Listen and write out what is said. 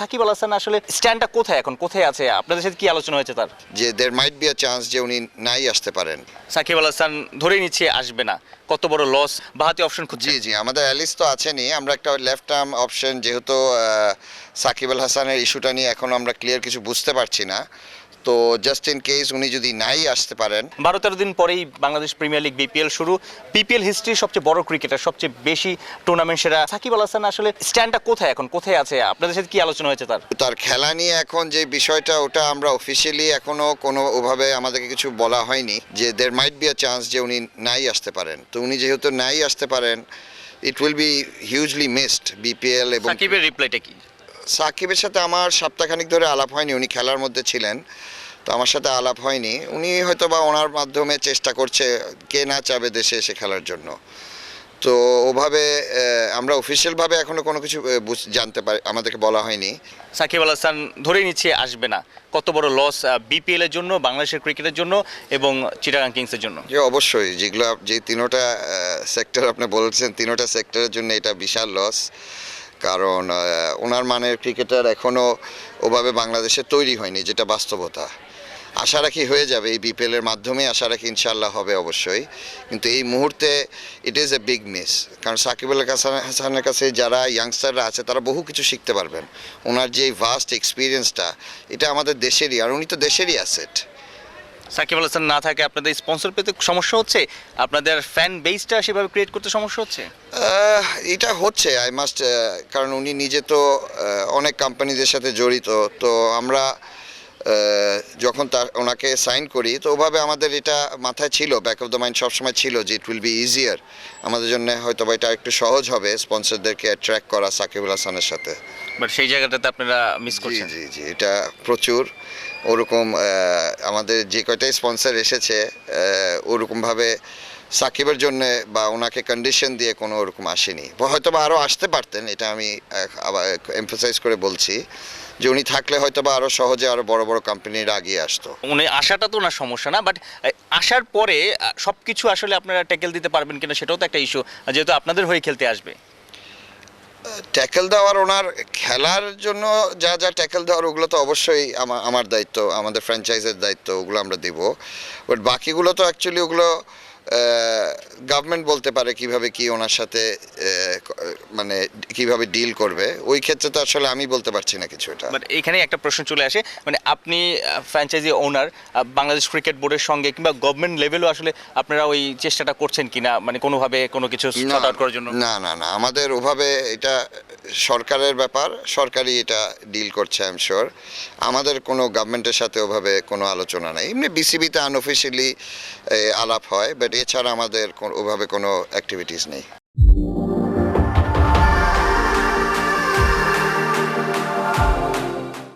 সাকিব আল হাসান আসলে স্ট্যান্ডটা কোথায়, এখন কোথায় আছে, আপনাদের সাথে কি আলোচনা হয়েছে তার? যে দের মাইট বি আ চান্স যে উনি নাই আসতে পারেন। সাকিব আল হাসান ধরে নিচ্ছে আসবে না, কত বড় লস, বাহাতি অপশন খুঁজছে। জি আমাদের অ্যালিস তো আছেনই, আমরা একটা লেফট আর্ম অপশন যেহেতু সাকিব আল হাসানের ইস্যুটা নিয়ে এখন আমরা ক্লিয়ার কিছু বুঝতে পারছি না, তো জাস্ট ইন কেস উনি যদি নাই আসতে পারেন। 12-13 দিন পরেই বাংলাদেশ প্রিমিয়ার লিগ বিপিএল শুরু, বিপিএল হিস্ট্রির সবচেয়ে বড় ক্রিকেটার, সবচেয়ে বেশি টুর্নামেন্ট সেরা সাকিব আল হাসান আসলে স্ট্যান্ডটা কোথায়, এখন কোথায় আছে, আপনাদের সাথে কি আলোচনা হয়েছে তার? তার খেলা নিয়ে এখন যে বিষয়টা, ওটা আমরা অফিসিয়ালি এখনো কোনো ওভাবে আমাদেরকে কিছু বলা হয়নি যে দের মাইট বি আ চান্স যে উনি নাই আসতে পারেন। তো উনি যেহেতু নাই আসতে পারেন, it will be hugely missed BPL. এবং সাকিবের রিপ্লাইটা কি? সাকিবের সাথে আমার সপ্তাহখানিক ধরে আলাপ হয়নি, উনি খেলার মধ্যে ছিলেন, তো আমার সাথে আলাপ হয়নি। উনি হয়তো বা ওনার মাধ্যমে চেষ্টা করছে, কে না চাবে দেশে এসে খেলার জন্য। তো ওভাবে আমরা অফিসিয়ালভাবে এখনও কোনো কিছু জানতে পারি, আমাদেরকে বলা হয়নি। সাকিব আল হাসান ধরে নিচ্ছে আসবে না, কত বড় লস বিপিএল এর জন্য, বাংলাদেশের ক্রিকেটের জন্য এবং চিটাগাং কিংসের জন্য? যে অবশ্যই, যেগুলো যে তিনোটা সেক্টর আপনি বলছেন, তিনোটা সেক্টরের জন্য এটা বিশাল লস। কারণ ওনার মানের ক্রিকেটার এখনও ওভাবে বাংলাদেশে তৈরি হয়নি, যেটা বাস্তবতা। আশা রাখি হয়ে যাবে, এই বিপিএলের মাধ্যমে আশা রাখি ইনশাল্লাহ হবে অবশ্যই। কিন্তু এই মুহূর্তে it is a big miss, কারণ সাকিব আল হাসানের কাছে যারা ইয়াংস্টাররা আছে তারা বহু কিছু শিখতে পারবেন। ওনার যে ভাস্ট এক্সপিরিয়েন্সটা, এটা আমাদের দেশেরই, আর উনি তো দেশেরই অ্যাসেট। সাকিব আল হাসান না থাকে আপনাদের স্পন্সর পেতে সমস্যা হচ্ছে, আপনাদের ফ্যান বেসটা সেভাবে ক্রিয়েট করতে সমস্যা হচ্ছে? এটা হচ্ছে আই মাস্ট, কারণ উনি নিজে তো অনেক কোম্পানিদের সাথে জড়িত। তো আমরা যখন ওনাকে সাইন করি, তো ওভাবে আমাদের এটা মাথায় ছিল, ব্যাক অফ দ্য মাইন্ড সবসময় ছিল যে ইট উইল বি ইজিয়ার, আমাদের জন্য হয়তো বা এটা একটু সহজ হবে স্পন্সরদেরকে অ্যাট্রাক্ট করা সাকিব আল হাসানের সাথে। বাট সেই জায়গাটাতে আপনারা মিস করছেন। জি এটা প্রচুর ওরকম আমাদের যে কয়টাই স্পন্সর এসেছে ওরকমভাবে সাকিবের জন্য বা ওনাকে কন্ডিশন দিয়ে কোনো ওরকম আসেনি। হয়তো বা আরও আসতে পারতেন, এটা আমি আবার এমফাসাইজ করে বলছি যে উনি থাকলে হয়তো বা আরও সহজে আরও বড় বড় কোম্পানিরা আগিয়ে আসতো। উনি আসাটা তো ওনার সমস্যা না, বাট আসার পরে সব কিছু আসলে আপনারা ট্যাকেল দিতে পারবেন কিনা সেটাও তো একটা ইস্যু, যেহেতু আপনাদের হয়ে খেলতে আসবে। ট্যাকেল দেওয়ার, ওনার খেলার জন্য যা যা ট্যাকেল দেওয়ার ওগুলো তো অবশ্যই আমার দায়িত্ব, আমাদের ফ্র্যাঞ্চাইজের দায়িত্ব, ওগুলো আমরা দেব। বাট বাকিগুলো তো অ্যাকচুয়ালি ওগুলো গভর্নমেন্ট বলতে পারে কিভাবে কি ওনার সাথে মানে কিভাবে ডিল করবে, ওই ক্ষেত্রে তো আসলে আমি বলতে পারছি না কিছু। এটা বাট এখানে একটা প্রশ্ন চলে আসে, মানে আপনি ফ্র্যাঞ্চাইজি ওনার, বাংলাদেশ ক্রিকেট বোর্ডের সঙ্গে কিংবা গভর্নমেন্ট লেভেলও আসলে আপনারা ওই চেষ্টাটা করছেন কিনা, মানে কোনোভাবে কোনো কিছু সর্ট আউট করার জন্য? না আমাদের ওভাবে, এটা সরকারের ব্যাপার, সরকারই এটা ডিল করছে আই এম শিওর। আমাদের কোনো গভর্নমেন্টের সাথে ওভাবে কোনো আলোচনা নেই, এমনি বিসিবিতে আনঅফিসিয়ালি আলাপ হয়, বাট এছাড়া আমাদের ওভাবে কোনো অ্যাক্টিভিটিস নেই।